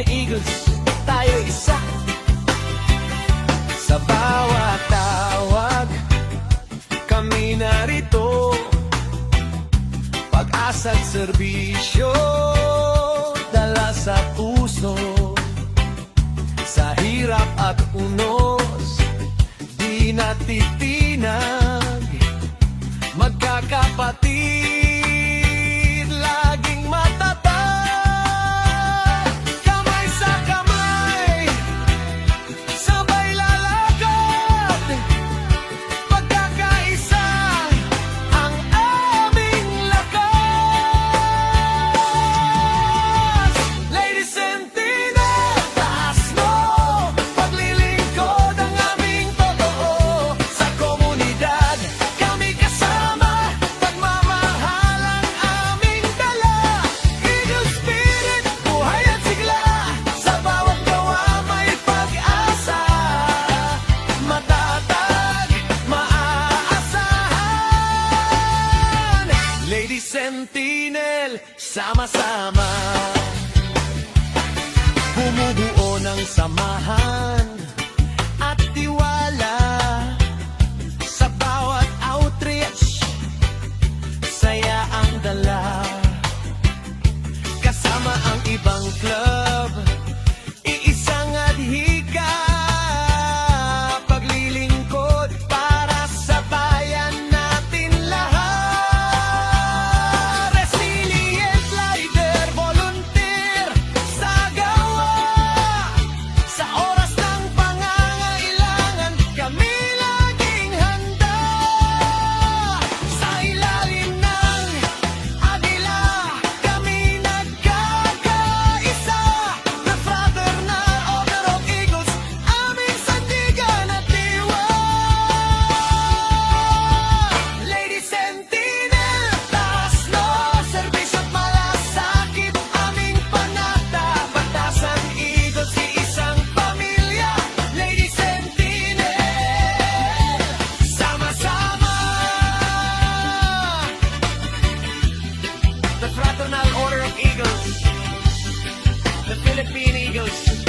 Eagles, tayo isa. Sa bawat tawag, kami narito. Pag-asa't serbisyo, dala sa puso. Sa hirap at unos, di natitinag. Magkakapatid, laging matatag. Kamay sa kamay, sabay lalakad. Pagkakaisa, ang aming lakas. Ladies Sentinel, taas mo, paglilingkod ang aming totoo. Sa komunidad, kami kasama, pagmamahal ang aming dala. Eagle spirit, buhay at sigla, sa bawat gawa may pag-asa. Matatag, maaasahan. Lady Sentinel, sama-sama, bumubuo ng samahan at tiwala. Sa bawat outreach, saya ang dala. Kasama ang ibang club, iisang adhika. Paglilingkod para sa bayan natin lahat. Resilient leader, volunteer sa gawa. Sa oras ng pangangailangan, kami laging handa. Sa ilalim ng agila, kami nagkakaisa. The Fraternal Order of Eagles, aming sandigan at diwa. Lady Sentinel, taas no, serbisyo't malasakit, aming panata. Batasan Eagles, iisang pamilya. Lady Sentinel, sama-sama. The Fraternal Order of Eagles, the Philippine Eagles.